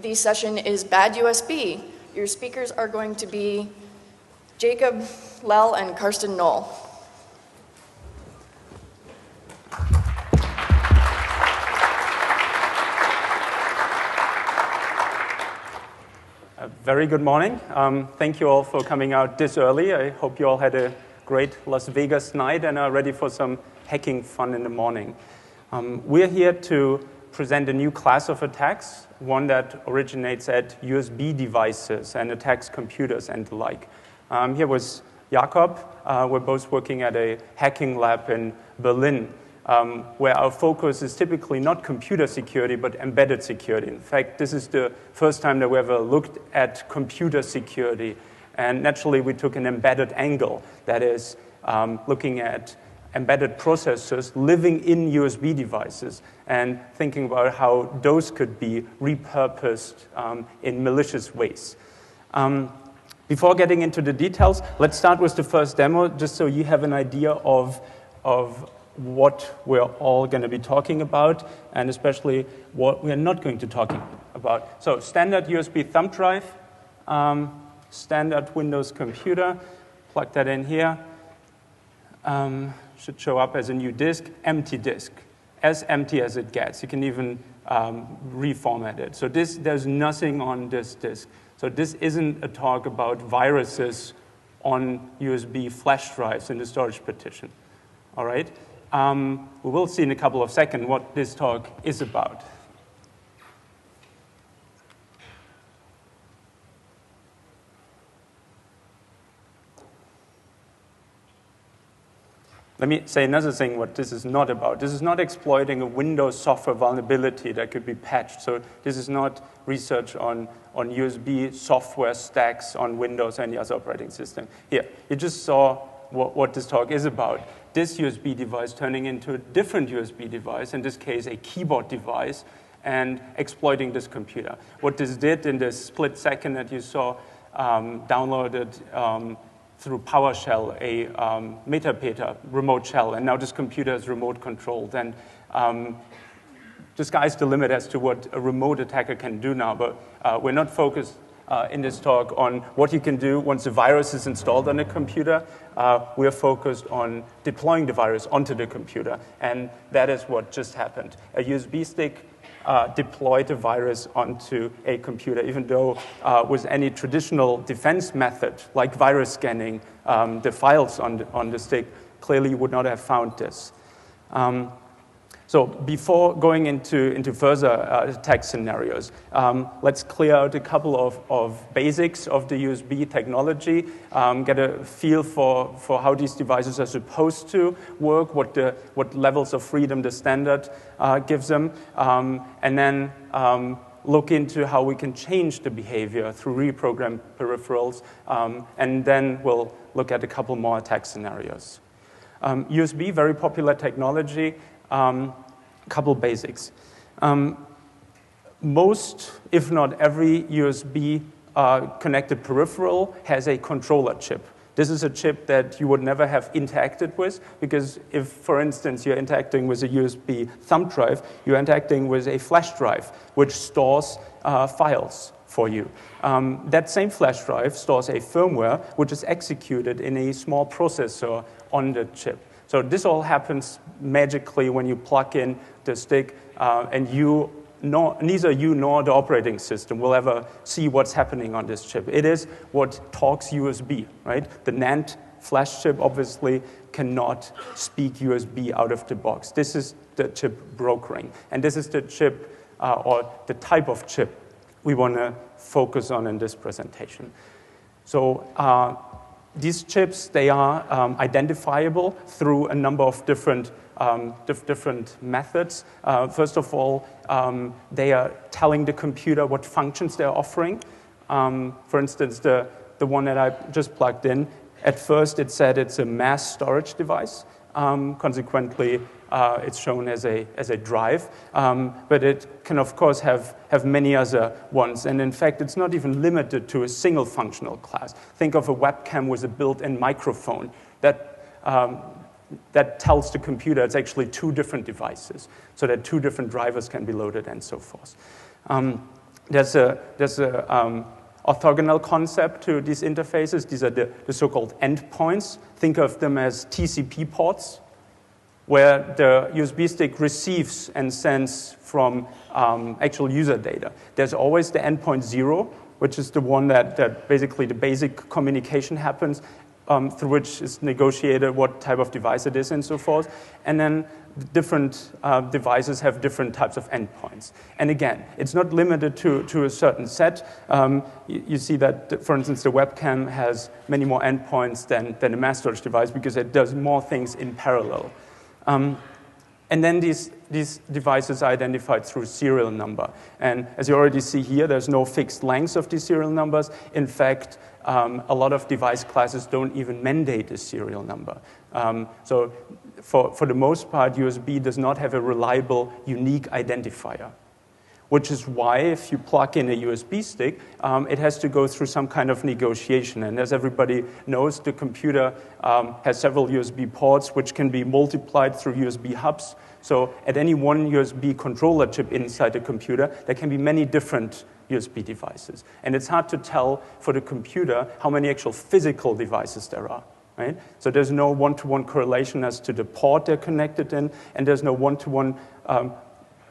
The session is BadUSB. Your speakers are going to be Jakob, Lell, and Karsten Nohl. Very good morning. Thank you all for coming out this early. I hope you all had a great Las Vegas night and are ready for some hacking fun in the morning. We're here to present a new class of attacks, one that originates at USB devices and attacks computers and the like. Here was Jakob. We're both working at a hacking lab in Berlin, where our focus is typically not computer security, but embedded security. In fact, this is the first time that we ever looked at computer security. And naturally, we took an embedded angle, that is, looking at embedded processors living in USB devices and thinking about how those could be repurposed in malicious ways. Before getting into the details, let's start with the first demo, just so you have an idea of what we're all going to be talking about, and especially what we're not going to talk about. So standard USB thumb drive, standard Windows computer, plug that in here. Should show up as a new disk, empty disk, as empty as it gets. You can even reformat it. So there's nothing on this disk. So this isn't a talk about viruses on USB flash drives in the storage partition. All right? We will see in a couple of seconds what this talk is about. Let me say another thing what this is not about. This is not exploiting a Windows software vulnerability that could be patched. So this is not research on USB software stacks on Windows or any other operating system. Here, you just saw what this talk is about. This USB device turning into a different USB device, in this case a keyboard device, and exploiting this computer. What this did in this split second that you saw downloaded through PowerShell, a Metapeta remote shell, and now this computer is remote controlled. And the sky's the limit as to what a remote attacker can do now, but we're not focused in this talk on what you can do once the virus is installed on a computer. We're focused on deploying the virus onto the computer, and that is what just happened. A USB stick deployed a virus onto a computer, even though with any traditional defense method, like virus scanning, the files on the stick clearly would not have found this. So before going into further attack scenarios, let's clear out a couple of basics of the USB technology, get a feel for how these devices are supposed to work, what levels of freedom the standard gives them, and then look into how we can change the behavior through reprogrammed peripherals, and then we'll look at a couple more attack scenarios. USB, very popular technology. Couple basics. Most, if not every, USB connected peripheral has a controller chip. This is a chip that you would never have interacted with, because if, for instance, you're interacting with a USB thumb drive, you're interacting with a flash drive, which stores files for you. That same flash drive stores a firmware, which is executed in a small processor on the chip. So this all happens magically when you plug in the stick, and neither you nor the operating system will ever see what's happening on this chip. It is what talks USB, right? The NAND flash chip obviously cannot speak USB out of the box. This is the chip brokering, and this is the chip or the type of chip we want to focus on in this presentation. So these chips, they are identifiable through a number of different methods. First of all, they are telling the computer what functions they're offering. For instance, the one that I just plugged in, at first it said it's a mass storage device. Consequently, it's shown as a drive, but it can, of course, have many other ones. And in fact, it's not even limited to a single functional class. Think of a webcam with a built-in microphone. That tells the computer it's actually two different devices, so that two different drivers can be loaded and so forth. there's a orthogonal concept to these interfaces. These are the so-called endpoints. Think of them as TCP ports, where the USB stick receives and sends from actual user data. There's always the endpoint 0, which is the one that basically the basic communication happens, through which is negotiated what type of device it is and so forth. And then different devices have different types of endpoints. And again, it's not limited to a certain set. You see that, for instance, the webcam has many more endpoints than a mass storage device because it does more things in parallel. And then these devices are identified through serial number. And as you already see here, there's no fixed length of these serial numbers. In fact, a lot of device classes don't even mandate a serial number. So for the most part, USB does not have a reliable, unique identifier, which is why if you plug in a USB stick, it has to go through some kind of negotiation. And as everybody knows, the computer has several USB ports, which can be multiplied through USB hubs. So at any one USB controller chip inside the computer, there can be many different USB devices. And it's hard to tell for the computer how many actual physical devices there are. Right? So there's no one-to-one correlation as to the port they're connected in, and there's no one-to-one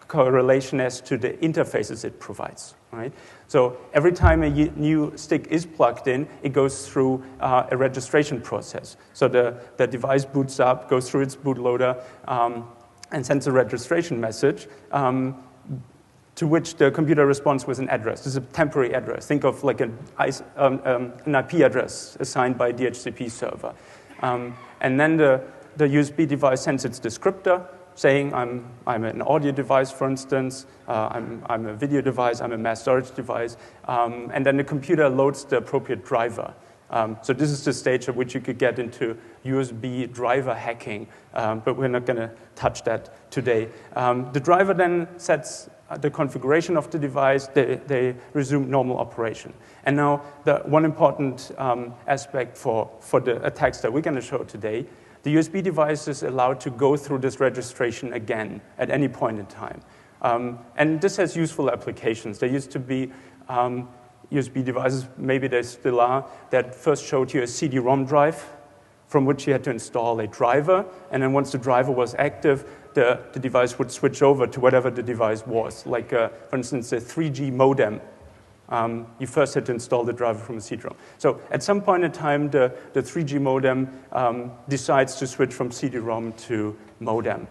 correlation as to the interfaces it provides. Right? So every time a new stick is plugged in, it goes through a registration process. So the device boots up, goes through its bootloader, and sends a registration message to which the computer responds with an address. This is a temporary address. Think of like an IP address assigned by a DHCP server. And then the USB device sends its descriptor, saying I'm an audio device, for instance, I'm a video device, I'm a mass storage device, and then the computer loads the appropriate driver. So this is the stage at which you could get into USB driver hacking, but we're not going to touch that today. The driver then sets the configuration of the device, they resume normal operation. And now the one important aspect for the attacks that we're going to show today, the USB device is allowed to go through this registration again at any point in time. And this has useful applications. There used to be USB devices, maybe there still are, that first showed you a CD-ROM drive from which you had to install a driver. And then once the driver was active, the device would switch over to whatever the device was. Like, for instance, a 3G modem. You first had to install the driver from a CD-ROM. So at some point in time, the 3G modem decides to switch from CD-ROM to modem.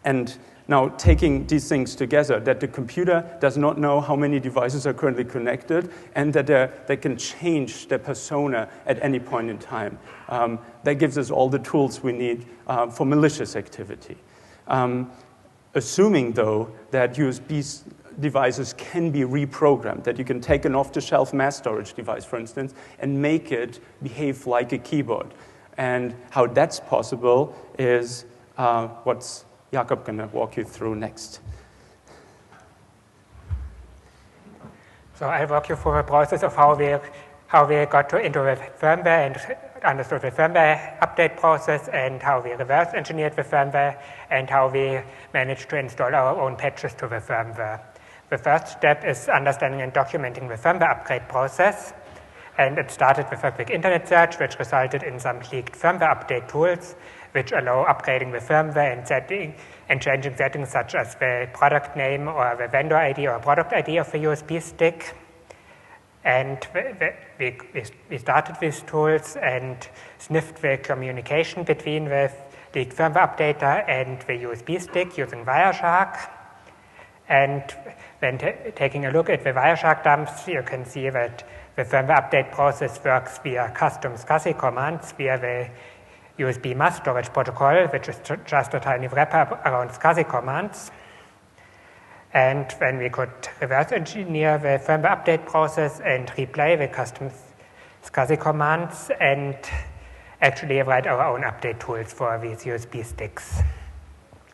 And now taking these things together, that the computer does not know how many devices are currently connected, and that they can change their persona at any point in time. That gives us all the tools we need for malicious activity. Assuming, though, that USB devices can be reprogrammed, that you can take an off-the-shelf mass storage device, for instance, and make it behave like a keyboard. And how that's possible is what's Jakob going to walk you through next. So I'll walk you through the process of how we got into the firmware and understood the firmware update process, and how we reverse engineered the firmware, and how we managed to install our own patches to the firmware. The first step is understanding and documenting the firmware upgrade process. And it started with a quick internet search, which resulted in some leaked firmware update tools, which allow upgrading the firmware and changing settings such as the product name or the vendor ID or product ID of the USB stick. And we started these tools and sniffed the communication between the leaked firmware updater and the USB stick using Wireshark. And when taking a look at the Wireshark dumps, you can see that the firmware update process works via custom SCSI commands via the USB mass storage protocol, which is just a tiny wrapper around SCSI commands. And when we could reverse engineer the firmware update process and replay the custom SCSI commands and actually write our own update tools for these USB sticks.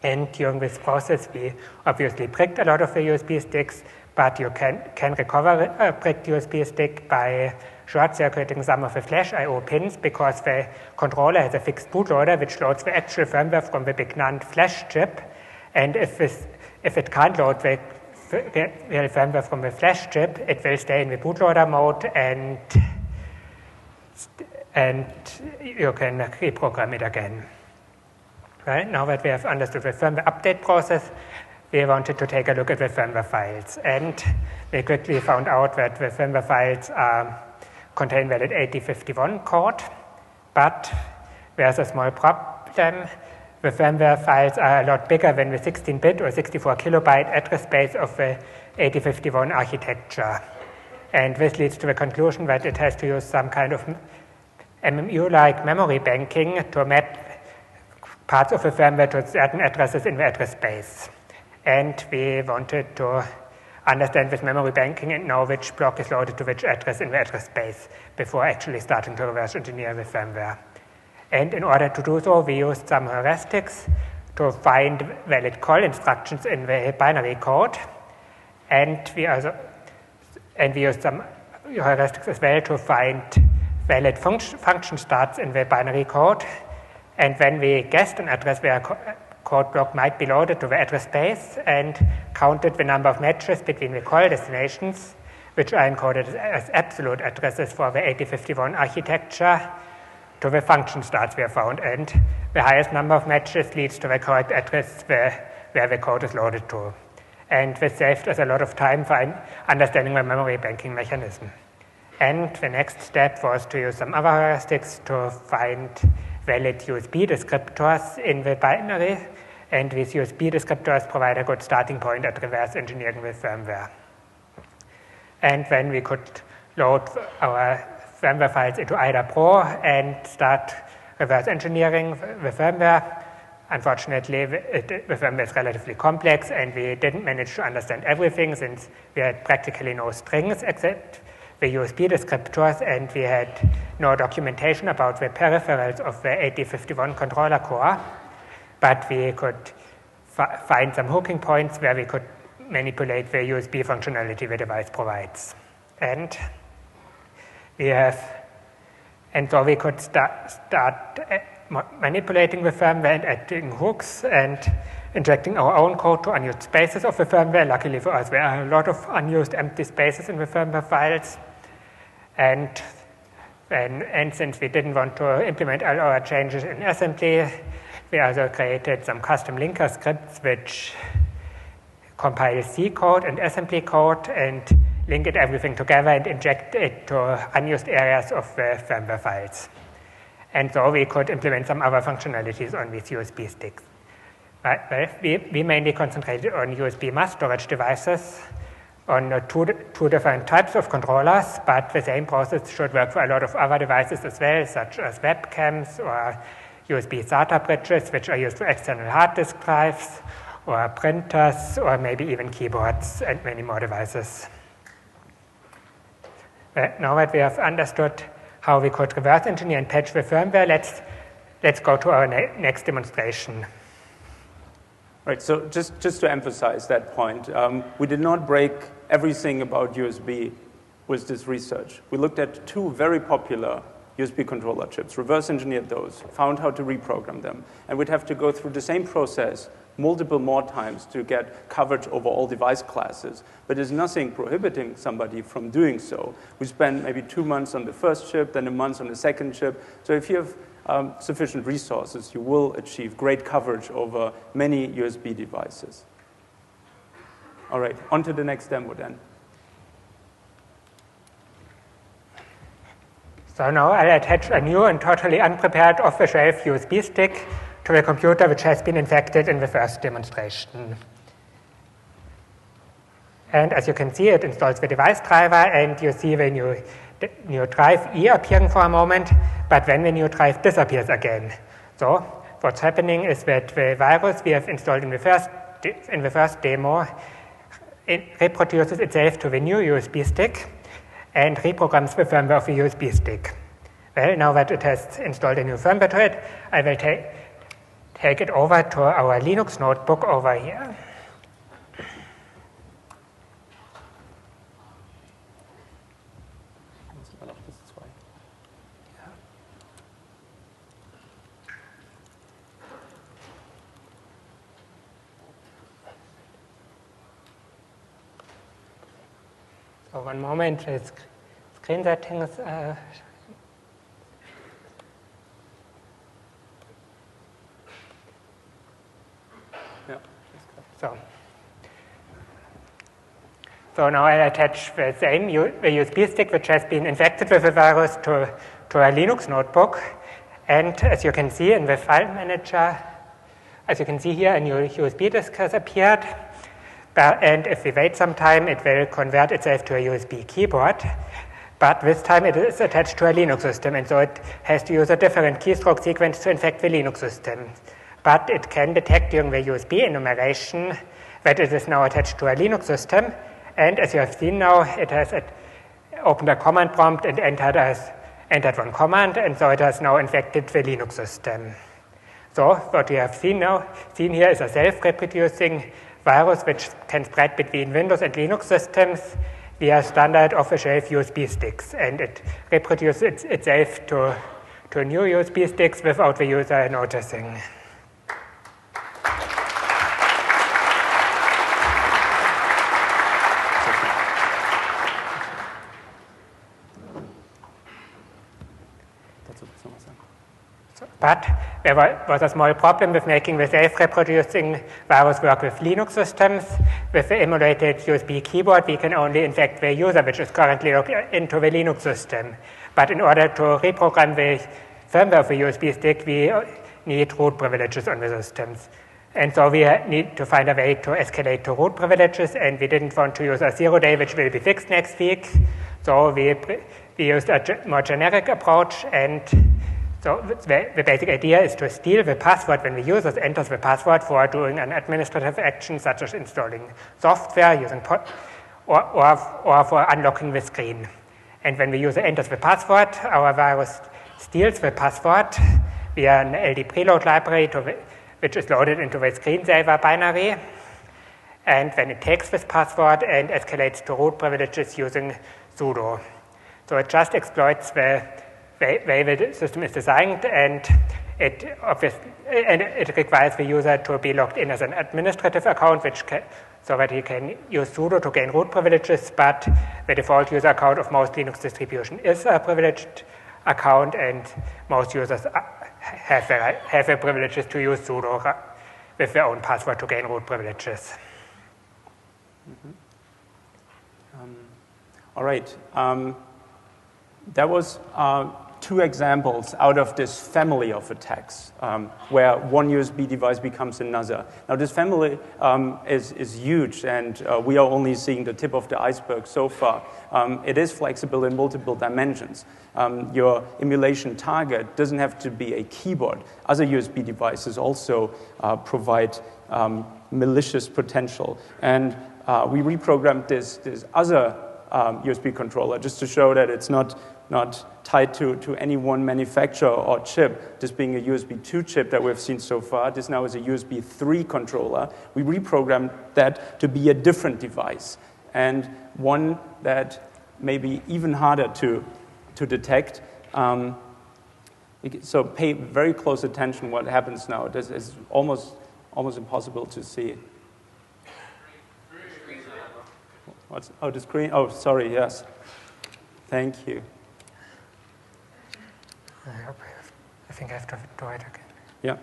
And during this process, we obviously bricked a lot of the USB sticks, but you can recover a bricked USB stick by short-circuiting some of the flash I/O pins, because the controller has a fixed bootloader which loads the actual firmware from the big NAND flash chip. And if it can't load the real firmware from the flash chip, it will stay in the bootloader mode, and you can reprogram it again. Right? Now that we have understood the firmware update process, we wanted to take a look at the firmware files. And we quickly found out that the firmware files contain valid 8051 code, but there's a small problem. The firmware files are a lot bigger than the 16-bit or 64-kilobyte address space of the 8051 architecture. And this leads to the conclusion that it has to use some kind of MMU-like memory banking to map parts of the firmware to certain addresses in the address space. And we wanted to understand this memory banking and know which block is loaded to which address in the address space before actually starting to reverse engineer the firmware. And in order to do so, we used some heuristics to find valid call instructions in the binary code. And we used some heuristics as well to find valid function starts in the binary code. And when we guessed an address where a code block might be loaded to the address space and counted the number of matches between the call destinations, which are encoded as absolute addresses for the 8051 architecture, to the function starts we have found. And the highest number of matches leads to the correct address where the code is loaded to. And this saved us a lot of time for understanding the memory banking mechanism. And the next step was to use some other heuristics to find valid USB descriptors in the binary, and these USB descriptors provide a good starting point at reverse engineering the firmware. And then we could load our firmware files into IDA Pro and start reverse engineering the firmware. Unfortunately, the firmware is relatively complex, and we didn't manage to understand everything since we had practically no strings except the USB descriptors, and we had no documentation about the peripherals of the 8051 controller core. But we could find some hooking points where we could manipulate the USB functionality the device provides. And so we could start manipulating the firmware and adding hooks and injecting our own code to unused spaces of the firmware. Luckily for us, there are a lot of unused empty spaces in the firmware files. And since we didn't want to implement all our changes in assembly, we also created some custom linker scripts which compile C code and assembly code and link it everything together and inject it to unused areas of the firmware files. And so we could implement some other functionalities on these USB sticks. Well, we mainly concentrated on USB mass storage devices, on two different types of controllers, but the same process should work for a lot of other devices as well, such as webcams or USB SATA bridges, which are used for external hard disk drives, or printers, or maybe even keyboards and many more devices. Well, now that we have understood how we could reverse engineer and patch the firmware, let's go to our next demonstration. Right, so just to emphasize that point, we did not break everything about USB with this research. We looked at two very popular USB controller chips, reverse engineered those, found how to reprogram them, and we'd have to go through the same process multiple more times to get coverage over all device classes. But there's nothing prohibiting somebody from doing so. We spent maybe 2 months on the first chip, then a month on the second chip. So if you have sufficient resources, you will achieve great coverage over many USB devices. All right, on to the next demo then. So now I'll attach a new and totally unprepared off-the-shelf USB stick to a computer which has been infected in the first demonstration. And as you can see, it installs the device driver, and you see the new drive E appearing for a moment, but then the new drive disappears again. So what's happening is that the virus we have installed in the first demo reproduces itself to the new USB stick and reprograms the firmware of the USB stick. Well, now that it has installed a new firmware to it, I will take it over to our Linux notebook over here. So one moment, the screen settings. So now I attach the same the USB stick which has been infected with the virus to a Linux notebook. And as you can see in the file manager, as you can see here, a new USB disk has appeared. And if we wait some time, it will convert itself to a USB keyboard. But this time it is attached to a Linux system, and so it has to use a different keystroke sequence to infect the Linux system. But it can detect during the USB enumeration that it is now attached to a Linux system. And as you have seen now, it has opened a command prompt and entered one command, and so it has now infected the Linux system. So what you have seen here is a self-reproducing virus which can spread between Windows and Linux systems via standard off-the-shelf USB sticks, and it reproduces itself to new USB sticks without the user noticing. But there was a small problem with making the self-reproducing virus work with Linux systems. With the emulated USB keyboard, we can only infect the user, which is currently logged into the Linux system. But in order to reprogram the firmware of the USB stick, we need root privileges on the systems. And so we need to find a way to escalate to root privileges, and we didn't want to use a 0-day, which will be fixed next week. So we used a more generic approach, and so the basic idea is to steal the password when the user enters the password for doing an administrative action, such as installing software, using or for unlocking the screen. And when the user enters the password, our virus steals the password via an LD preload library which is loaded into the screensaver binary. And then it takes this password and escalates to root privileges using sudo. So it just exploits the way the system is designed, and it requires the user to be logged in as an administrative account, so that he can use sudo to gain root privileges, but the default user account of most Linux distributions is a privileged account, and most users have the privileges to use sudo with their own password to gain root privileges. All right. That was two examples out of this family of attacks where one USB device becomes another. Now, this family is huge, and we are only seeing the tip of the iceberg so far. It is flexible in multiple dimensions. Your emulation target doesn't have to be a keyboard. Other USB devices also provide malicious potential. And we reprogrammed this other USB controller just to show that it's not tied to any one manufacturer or chip, this being a USB 2 chip that we've seen so far. This now is a USB 3 controller. We reprogrammed that to be a different device, and one that may be even harder to detect. So pay very close attention what happens now. This is almost impossible to see. The screen? Oh, sorry, yes. Thank you. I think I have to do it again. Yeah.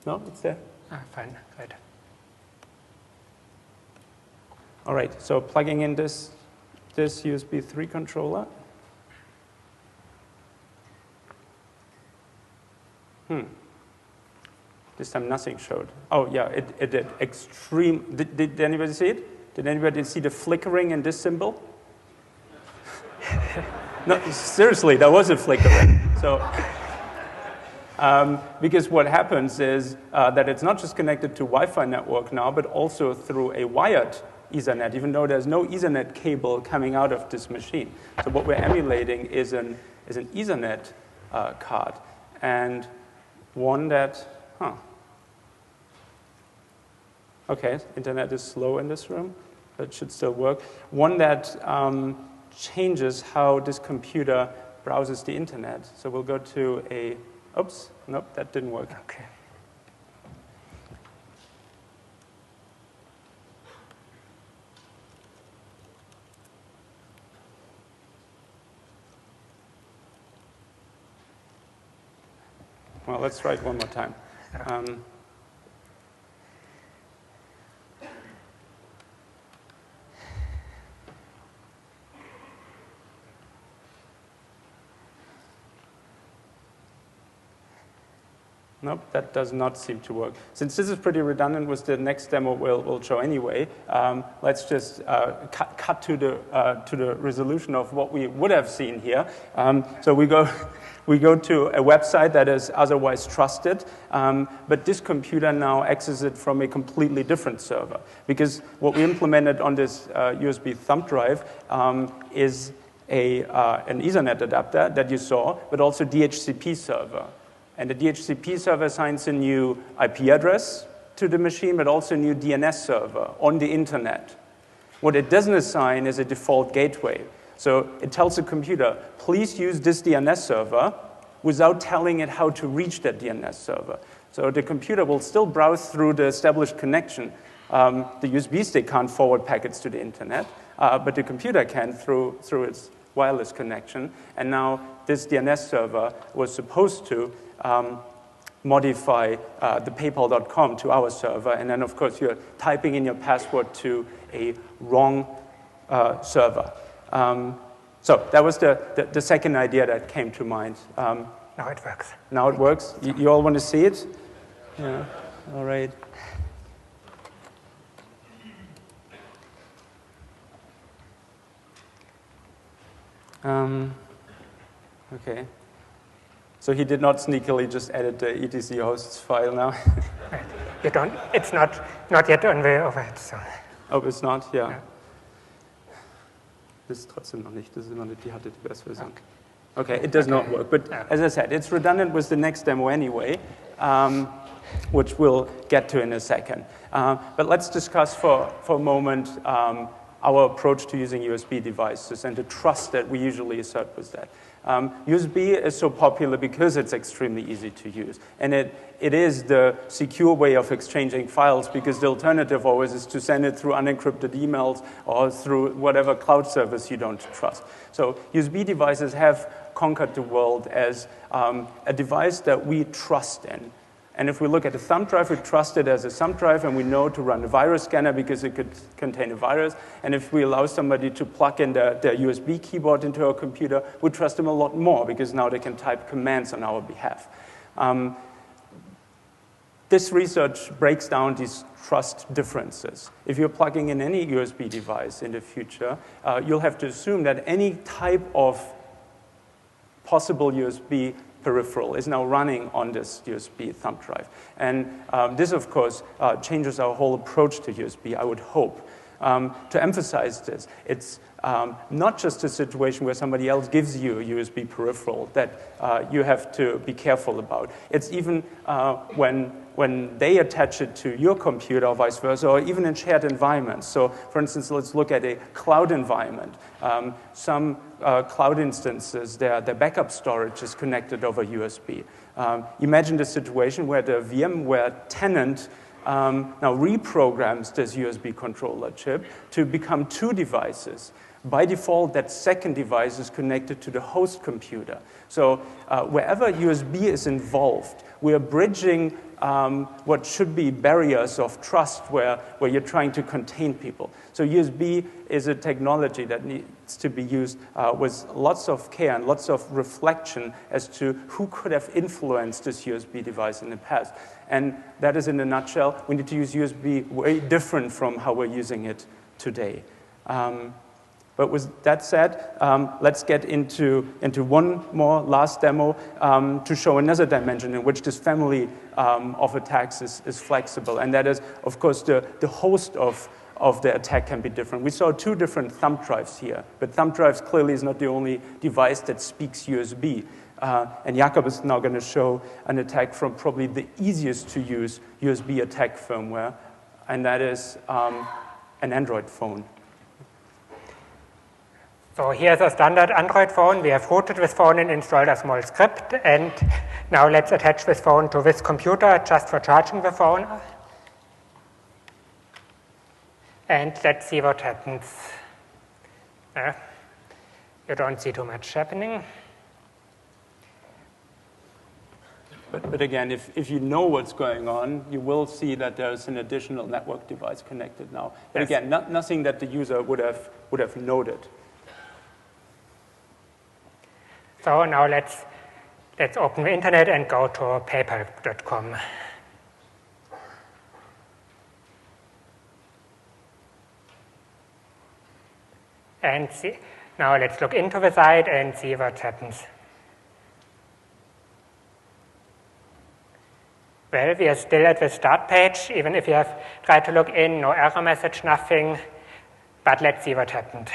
No, it's there. Fine, good. All right, so plugging in this USB 3 controller. This time nothing showed. Oh, yeah, it did. Extreme. Did anybody see it? Did anybody see the flickering in this symbol? No, seriously, there was a flickering. So, because what happens is that it's not just connected to Wi-Fi network now, but also through a wired Ethernet, even though there's no Ethernet cable coming out of this machine. So what we're emulating is an Ethernet card, and one that, okay, internet is slow in this room, but it should still work. One that changes how this computer browses the internet. So we'll go to a, oops, nope, that didn't work. Okay. Well, let's try it one more time. Nope, that does not seem to work. Since this is pretty redundant with the next demo we'll show anyway, let's just cut to the resolution of what we would have seen here. So we go to a website that is otherwise trusted, but this computer now accesses it from a completely different server. Because what we implemented on this USB thumb drive is an Ethernet adapter that you saw, but also DHCP server. And the DHCP server assigns a new IP address to the machine, but also a new DNS server on the internet. What it doesn't assign is a default gateway. So it tells the computer, please use this DNS server without telling it how to reach that DNS server. So the computer will still browse through the established connection. The USB stick can't forward packets to the internet, but the computer can through its wireless connection. And now this DNS server was supposed to modify the paypal.com to our server, and then of course you're typing in your password to a wrong server. So that was the second idea that came to mind. Now it works. Now it works? You all want to see it? Yeah, all right. Okay. So he did not sneakily just edit the etc hosts file now. You don't. It's not yet aware of it. So. Oh, it's not. Yeah. No. Das ist trotzdem noch nicht. Das ist immer nicht die HTTPS-Version. Okay, it does not work. But as I said, it's redundant with the next demo anyway, which we'll get to in a second. But let's discuss for a moment our approach to using USB devices and the trust that we usually assert with that. USB is so popular because it's extremely easy to use. And it is the secure way of exchanging files, because the alternative always is to send it through unencrypted emails or through whatever cloud service you don't trust. So USB devices have conquered the world as a device that we trust in. And if we look at a thumb drive, we trust it as a thumb drive, and we know to run a virus scanner because it could contain a virus. And if we allow somebody to plug in their USB keyboard into our computer, we trust them a lot more because now they can type commands on our behalf. This research breaks down these trust differences. If you're plugging in any USB device in the future, you'll have to assume that any type of possible USB peripheral is now running on this USB thumb drive. And this, of course, changes our whole approach to USB, I would hope. To emphasize this, it's not just a situation where somebody else gives you a USB peripheral that you have to be careful about. It's even when they attach it to your computer or vice versa, or even in shared environments. So, for instance, let's look at a cloud environment. Some cloud instances, their backup storage is connected over USB. Imagine the situation where the VMware tenant now reprograms this USB controller chip to become two devices. By default, that second device is connected to the host computer. So wherever USB is involved, we are bridging what should be barriers of trust where you're trying to contain people. So USB is a technology that needs to be used with lots of care and lots of reflection as to who could have influenced this USB device in the past. And that is, in a nutshell, we need to use USB way different from how we're using it today. But with that said, let's get into one more last demo to show another dimension in which this family of attacks is flexible. And that is, of course, the host of the attack can be different. We saw two different thumb drives here, but thumb drives clearly is not the only device that speaks USB. And Jakob is now going to show an attack from probably the easiest to use USB attack firmware, and that is an Android phone. So here's a standard Android phone. We have rooted this phone and installed a small script. And now let's attach this phone to this computer just for charging the phone. And let's see what happens. You don't see too much happening. But again, if you know what's going on, you will see that there's an additional network device connected now. But Yes. again, nothing that the user would have noted. So now let's open the internet and go to paypal.com. And see, now let's look into the site and see what happens. Well, we are still at the start page, even if you have tried to log in, no error message, nothing. But let's see what happened.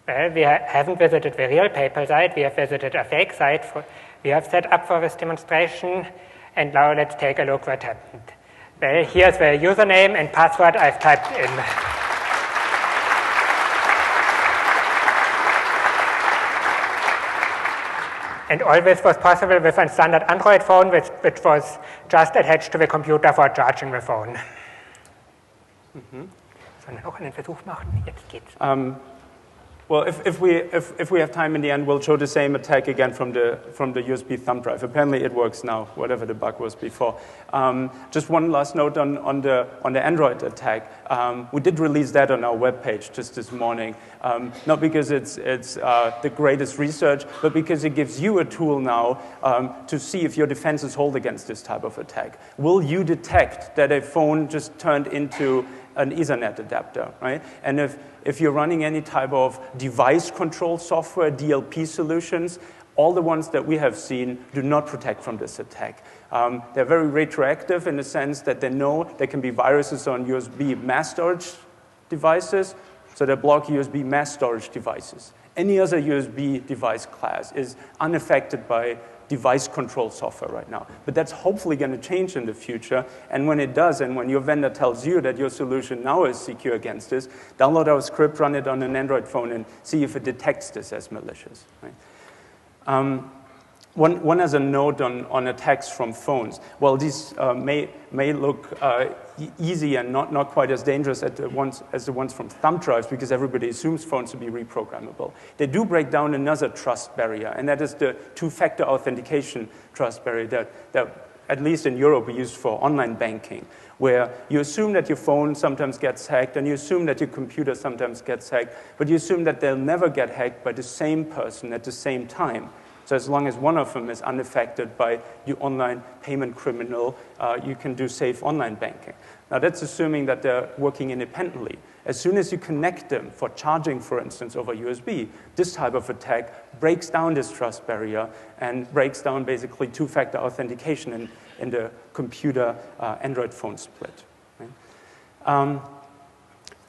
Well, we haven't visited the real PayPal site. We have visited a fake site we have set up for this demonstration. And now let's take a look what happened. Well, here's the username and password I've typed in. And all this was possible with a standard Android phone, which was just attached to the computer for charging the phone. Sollen wir auch einen Versuch machen? Jetzt geht's. Well, if we have time in the end, we'll show the same attack again from the USB thumb drive. Apparently, it works now, whatever the bug was before. Just one last note on the Android attack. We did release that on our webpage just this morning, not because it's the greatest research, but because it gives you a tool now to see if your defenses hold against this type of attack. Will you detect that a phone just turned into an Ethernet adapter, right? And if you're running any type of device control software, DLP solutions, all the ones that we have seen do not protect from this attack. They're very retroactive in the sense that they know there can be viruses on USB mass storage devices, so they block USB mass storage devices. Any other USB device class is unaffected by device control software right now. But that's hopefully going to change in the future. And when it does, and when your vendor tells you that your solution now is secure against this, download our script, run it on an Android phone, and see if it detects this as malicious. Right? One other note on attacks from phones. Well, these may look easy and not quite as dangerous as the ones from thumb drives, because everybody assumes phones to be reprogrammable. They do break down another trust barrier, and that is the two-factor authentication trust barrier that at least in Europe we use for online banking, where you assume that your phone sometimes gets hacked, and you assume that your computer sometimes gets hacked, but you assume that they'll never get hacked by the same person at the same time. So as long as one of them is unaffected by the online payment criminal, you can do safe online banking. Now that's assuming that they're working independently. As soon as you connect them for charging, for instance, over USB, this type of attack breaks down this trust barrier and breaks down basically two-factor authentication in the computer Android phone split. Right?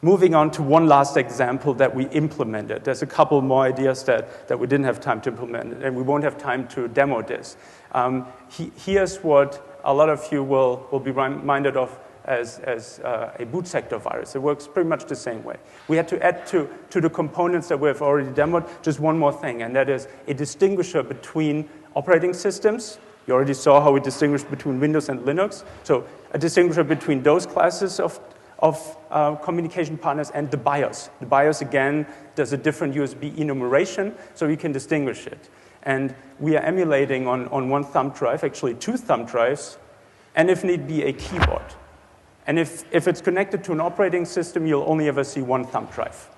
Moving on to one last example that we implemented. There's a couple more ideas that we didn't have time to implement, and we won't have time to demo this. Here's what a lot of you will be reminded of as a boot sector virus. It works pretty much the same way. We had to add to the components that we have already demoed just one more thing, and that is a distinguisher between operating systems. You already saw how we distinguish between Windows and Linux. So a distinguisher between those classes of communication partners and the BIOS. The BIOS, again, does a different USB enumeration, so we can distinguish it. And we are emulating on one thumb drive, actually two thumb drives, and if need be, a keyboard. And if it's connected to an operating system, you'll only ever see one thumb drive.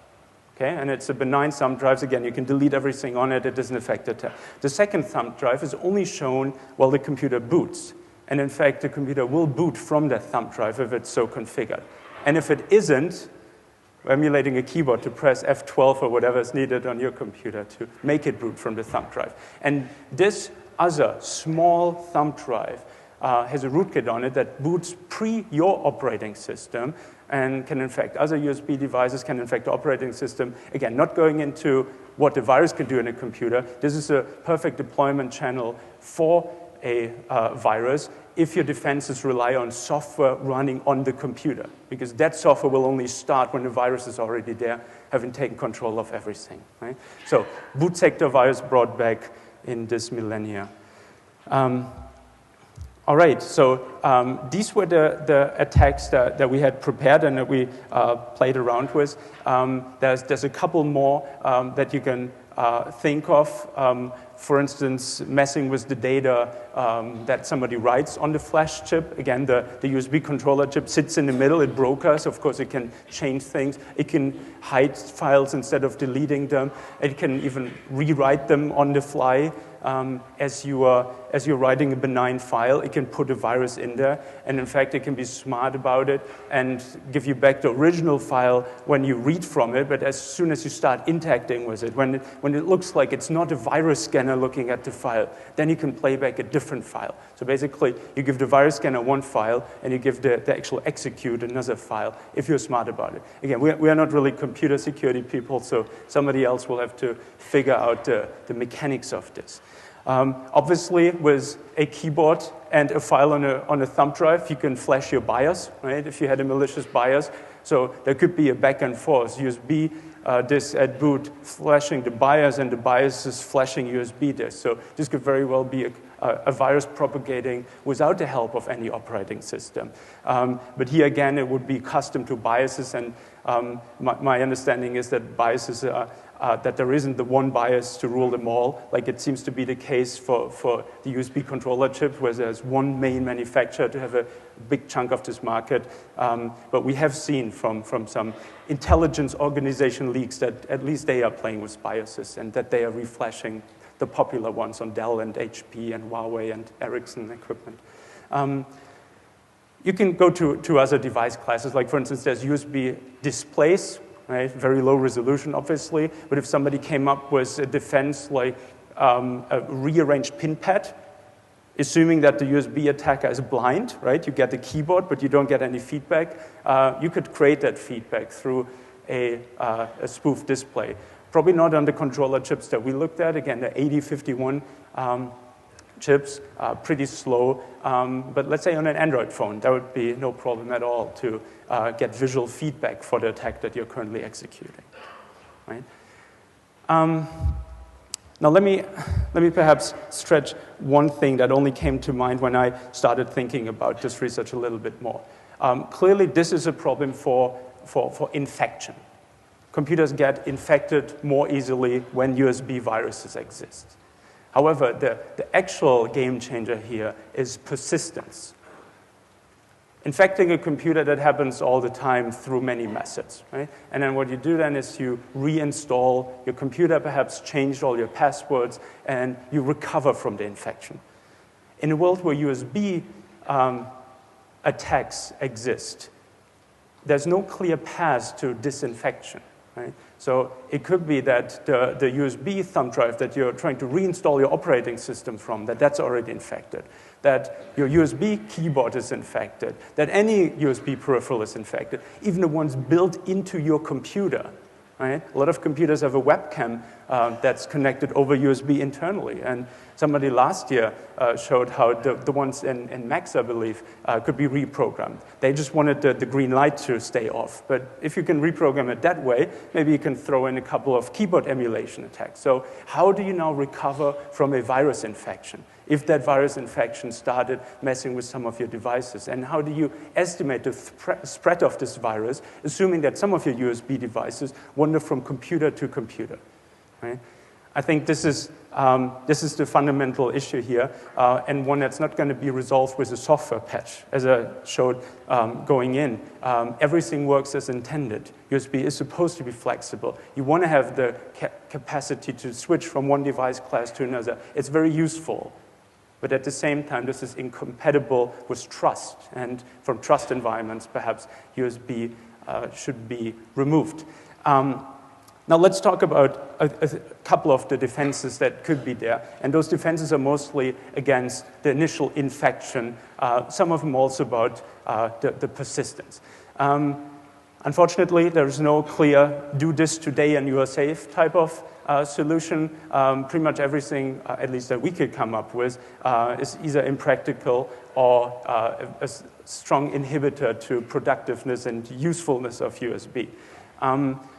Okay? And it's a benign thumb drive. Again, you can delete everything on it. It doesn't affect it. The second thumb drive is only shown while the computer boots. And in fact, the computer will boot from that thumb drive if it's so configured. And if it isn't, we're emulating a keyboard to press F12 or whatever is needed on your computer to make it boot from the thumb drive. And this other small thumb drive has a rootkit on it that boots pre your operating system and can infect other USB devices, can infect the operating system. Again, not going into what the virus can do in a computer. This is a perfect deployment channel for a virus if your defenses rely on software running on the computer, because that software will only start when the virus is already there, having taken control of everything. Right? So boot sector virus brought back in this millennia. All right, so these were the attacks that we had prepared and that we played around with. There's a couple more that you can think of. For instance, messing with the data that somebody writes on the flash chip. Again, the USB controller chip sits in the middle. It brokers. Of course, it can change things. It can hide files instead of deleting them. It can even rewrite them on the fly. As you're writing a benign file, it can put a virus in there, and in fact, it can be smart about it and give you back the original file when you read from it. But as soon as you start interacting with it, when it looks like it's not a virus scanner looking at the file, then you can play back a different file. So basically, you give the virus scanner one file, and you give the actual execute another file if you're smart about it. Again, we are not really computer security people, so somebody else will have to figure out the mechanics of this. Obviously, with a keyboard and a file on a thumb drive, you can flash your BIOS, right? If you had a malicious BIOS, so there could be a back and forth USB disk at boot flashing the BIOS, and the BIOS is flashing USB disk. So this could very well be a virus propagating without the help of any operating system. But here again, it would be custom to BIOSes, and my understanding is that BIOSes that there isn't the one BIOS to rule them all, like it seems to be the case for the USB controller chip, where there's one main manufacturer to have a big chunk of this market. But we have seen from some intelligence organization leaks that at least they are playing with BIOSes and that they are reflashing the popular ones on Dell and HP and Huawei and Ericsson equipment. You can go to other device classes, like for instance, there's USB displays, right? Very low resolution, obviously. But if somebody came up with a defense like a rearranged pin pad, assuming that the USB attacker is blind, right? You get the keyboard, but you don't get any feedback. You could create that feedback through a spoof display. Probably not on the controller chips that we looked at. Again, the 8051 chips, pretty slow. But let's say on an Android phone, that would be no problem at all to get visual feedback for the attack that you're currently executing, right? Now let me perhaps stretch one thing that only came to mind when I started thinking about this research a little bit more. Clearly, this is a problem for infection. Computers get infected more easily when USB viruses exist. However, the actual game changer here is persistence. Infecting a computer, that happens all the time through many methods, right? And then what you do then is you reinstall your computer, perhaps change all your passwords, and you recover from the infection. In a world where USB attacks exist, there's no clear path to disinfection. Right? So it could be that the USB thumb drive that you're trying to reinstall your operating system from, that's already infected, that your USB keyboard is infected, that any USB peripheral is infected, even the ones built into your computer. Right? A lot of computers have a webcam that's connected over USB internally. And somebody last year showed how the ones in Macs, I believe, could be reprogrammed. They just wanted the green light to stay off. But if you can reprogram it that way, maybe you can throw in a couple of keyboard emulation attacks. So how do you now recover from a virus infection if that virus infection started messing with some of your devices? And how do you estimate the spread of this virus, assuming that some of your USB devices wander from computer to computer? Right? I think this is the fundamental issue here, and one that's not going to be resolved with a software patch. As I showed going in, everything works as intended. USB is supposed to be flexible. You want to have the capacity to switch from one device class to another. It's very useful. But at the same time, this is incompatible with trust. And from trust environments, perhaps USB should be removed. Now let's talk about a couple of the defenses that could be there. And those defenses are mostly against the initial infection, some of them also about the persistence. Unfortunately, there is no clear do this today and you are safe type of solution. Pretty much everything, at least that we could come up with, is either impractical or a strong inhibitor to productiveness and usefulness of USB.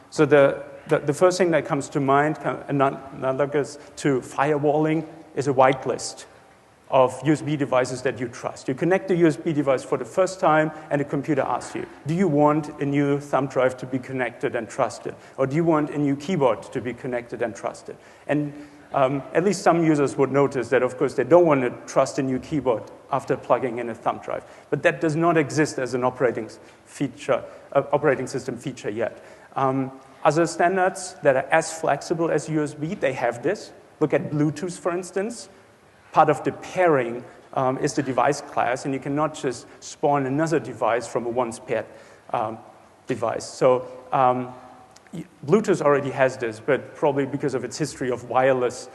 So the first thing that comes to mind, analogous to firewalling, is a whitelist of USB devices that you trust. You connect the USB device for the first time, and the computer asks you, do you want a new thumb drive to be connected and trusted? Or do you want a new keyboard to be connected and trusted? And at least some users would notice that, of course, they don't want to trust a new keyboard after plugging in a thumb drive. But that does not exist as an operating system feature yet. Other standards that are as flexible as USB, they have this. Look at Bluetooth, for instance. Part of the pairing is the device class, and you cannot just spawn another device from a once paired device. So Bluetooth already has this, but probably because of its history of wireless,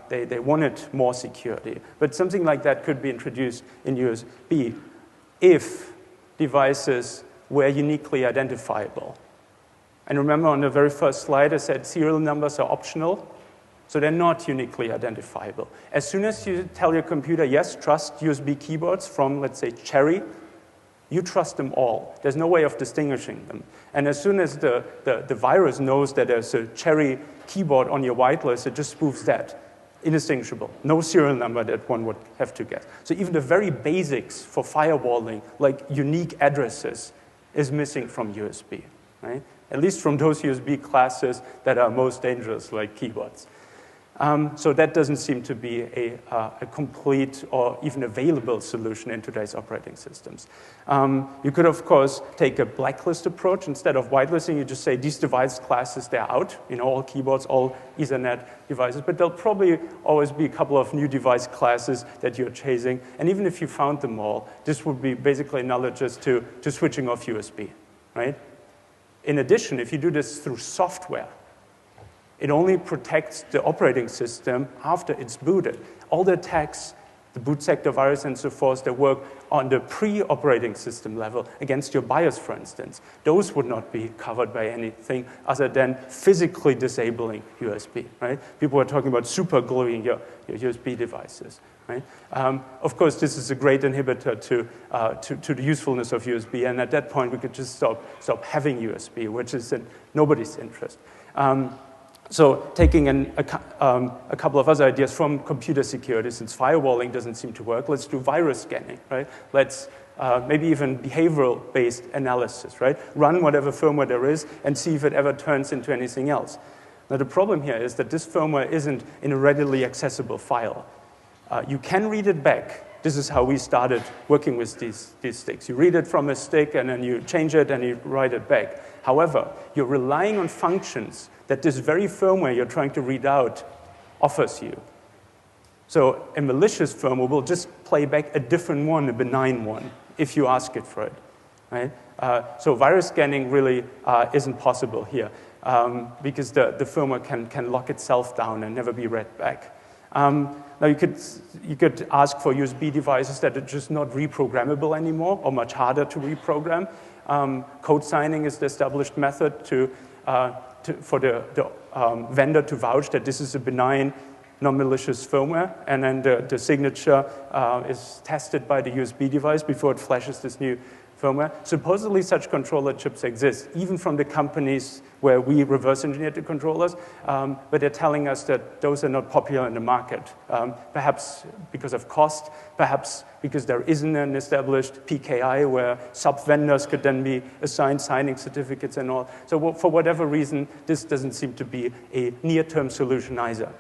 they wanted more security. But something like that could be introduced in USB if devices were uniquely identifiable. And remember on the very first slide, I said serial numbers are optional. So they're not uniquely identifiable. As soon as you tell your computer, yes, trust USB keyboards from, let's say, Cherry, you trust them all. There's no way of distinguishing them. And as soon as the virus knows that there's a Cherry keyboard on your whitelist, it just spoofs that. Indistinguishable. No serial number that one would have to guess. So even the very basics for firewalling, like unique addresses, is missing from USB, right? At least from those USB classes that are most dangerous, like keyboards. So that doesn't seem to be a complete or even available solution in today's operating systems. You could, of course, take a blacklist approach. Instead of whitelisting, you just say these device classes, they're out. All keyboards, all Ethernet devices. But there'll probably always be a couple of new device classes that you're chasing. And even if you found them all, this would be basically analogous to switching off USB, right? In addition, if you do this through software, it only protects the operating system after it's booted. All the attacks, the boot sector virus and so forth, that work on the pre-operating system level against your BIOS, for instance, those would not be covered by anything other than physically disabling USB, right? People are talking about super gluing your USB devices, right? Of course, this is a great inhibitor to the usefulness of USB, and at that point, we could just stop having USB, which is in nobody's interest. So taking a couple of other ideas from computer security, since firewalling doesn't seem to work, let's do virus scanning, right? Let's maybe even behavioral-based analysis, right? Run whatever firmware there is and see if it ever turns into anything else. Now, the problem here is that this firmware isn't in a readily accessible file. You can read it back. This is how we started working with these sticks. You read it from a stick, and then you change it, and you write it back. However, you're relying on functions that this very firmware you're trying to read out offers you. So a malicious firmware will just play back a different one, a benign one, if you ask it for it, right? So virus scanning really isn't possible here because the firmware can lock itself down and never be read back. Now you could ask for USB devices that are just not reprogrammable anymore or much harder to reprogram. Code signing is the established method for the vendor to vouch that this is a benign, non-malicious firmware, and then the signature is tested by the USB device before it flashes this new firmware. Supposedly such controller chips exist, even from the companies where we reverse engineered the controllers, but they're telling us that those are not popular in the market. Perhaps because of cost, perhaps because there isn't an established PKI where sub-vendors could then be assigned signing certificates and all. So for whatever reason, this doesn't seem to be a near-term solution either.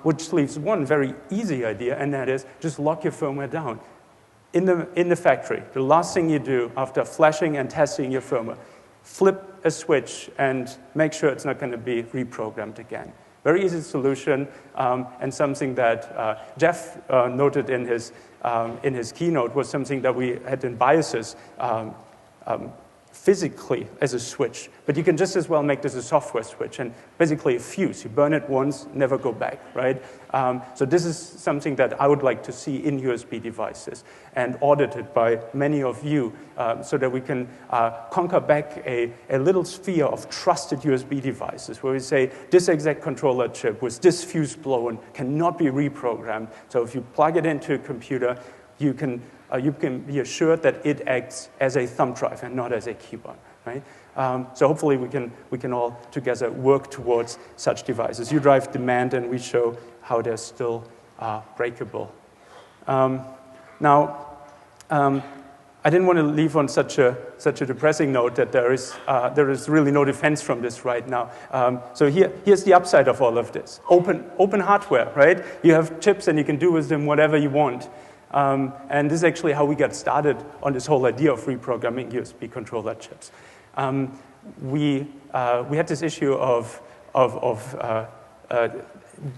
Which leaves one very easy idea, and that is just lock your firmware down. In the factory, the last thing you do after flashing and testing your firmware, flip a switch and make sure it's not going to be reprogrammed again. Very easy solution, and something that Jeff noted in his keynote was something that we had in BIOSes physically as a switch, but you can just as well make this a software switch and basically a fuse. You burn it once, never go back, right? So this is something that I would like to see in USB devices and audited by many of you so that we can conquer back a little sphere of trusted USB devices where we say this exact controller chip with this fuse blown cannot be reprogrammed. So if you plug it into a computer, you can be assured that it acts as a thumb drive and not as a keyboard, right? So hopefully we can all together work towards such devices. You drive demand, and we show how they're still breakable. Now, I didn't want to leave on such a depressing note that there is really no defense from this right now. So here's the upside of all of this. Open hardware, right? You have chips and you can do with them whatever you want. And this is actually how we got started on this whole idea of reprogramming USB controller chips. We had this issue of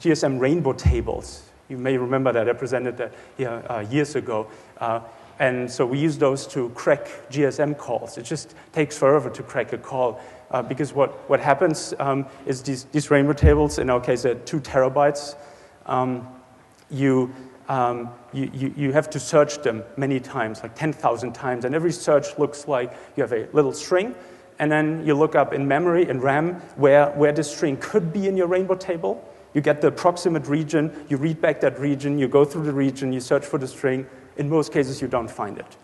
GSM Rainbow Tables. You may remember that. I presented that here years ago. And so we use those to crack GSM calls. It just takes forever to crack a call because what happens is these Rainbow Tables, in our case, they're 2 terabytes. You have to search them many times, like 10,000 times, and every search looks like you have a little string, and then you look up in memory, in RAM, where this string could be in your Rainbow Table. You get the approximate region, you read back that region, you go through the region, you search for the string. In most cases, you don't find it.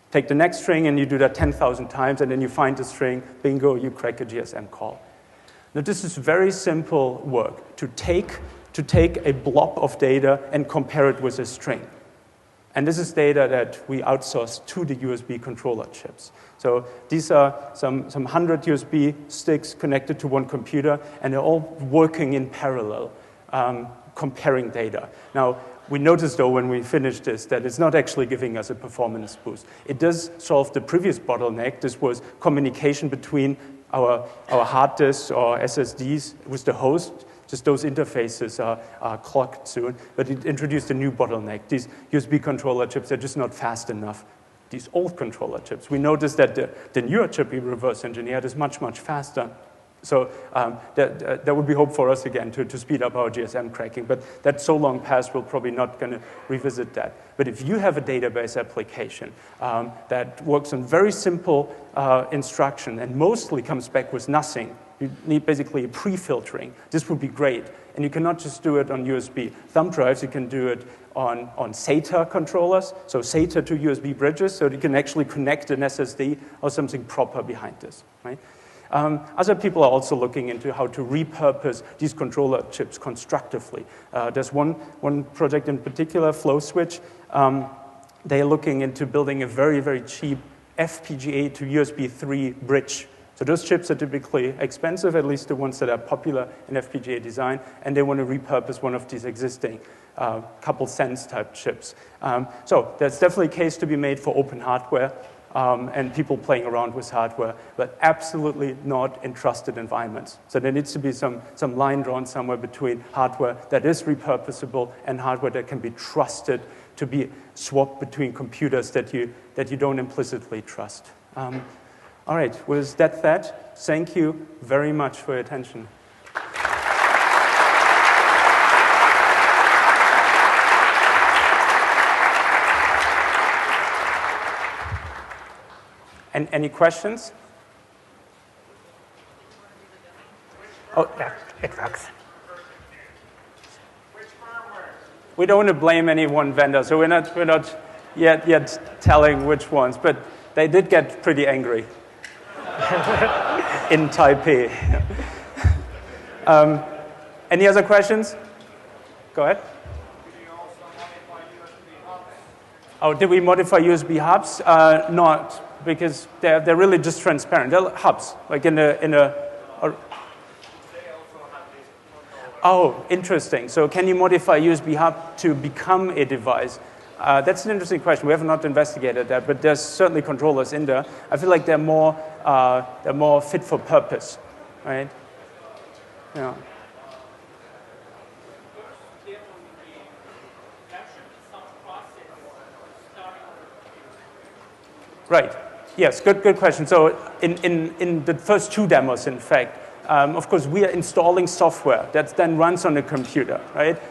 Take the next string, and you do that 10,000 times, and then you find the string, bingo, you crack a GSM call. Now, this is very simple work, to take a blob of data and compare it with a string. And this is data that we outsource to the USB controller chips. So these are some 100 USB sticks connected to one computer, and they're all working in parallel, comparing data. Now, we noticed, though, when we finished this, that it's not actually giving us a performance boost. It does solve the previous bottleneck. This was communication between our hard disks or SSDs with the host. Just those interfaces are clogged soon. But it introduced a new bottleneck. These USB controller chips are just not fast enough. These old controller chips. We noticed that the newer chip we reverse engineered is much, much faster. So there would be hope for us again to speed up our GSM cracking, but that's so long past we're probably not going to revisit that. But if you have a database application that works on very simple instruction and mostly comes back with nothing, you need basically a pre-filtering. This would be great. And you cannot just do it on USB thumb drives, you can do it on SATA controllers, so SATA to USB bridges, so you can actually connect an SSD or something proper behind this, right? Other people are also looking into how to repurpose these controller chips constructively. There's one project in particular, FlowSwitch. They're looking into building a very, very cheap FPGA to USB 3 bridge. So those chips are typically expensive, at least the ones that are popular in FPGA design, and they want to repurpose one of these existing couple cents type chips. So there's definitely a case to be made for open hardware. And people playing around with hardware, but absolutely not in trusted environments. So there needs to be some line drawn somewhere between hardware that is repurposable and hardware that can be trusted to be swapped between computers that you don't implicitly trust. All right, with that said, thank you very much for your attention. And any questions? Oh, yeah, it works. We don't want to blame any one vendor, so we're not yet telling which ones, but they did get pretty angry in Taipei. Any other questions? Go ahead. Oh, did we modify USB hubs? Not. Because they're really just transparent. They're hubs, like in a oh, interesting. So can you modify a USB hub to become a device? That's an interesting question. We have not investigated that, but there's certainly controllers in there. I feel like they're more fit for purpose, right? Yeah. Right. Yes, good question. So in the first 2 demos, in fact, of course, we are installing software that then runs on the computer, right?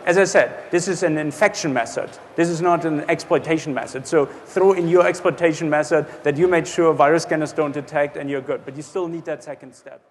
As I said, this is an infection method. This is not an exploitation method. So throw in your exploitation method that you made sure virus scanners don't detect, and you're good. But you still need that second step.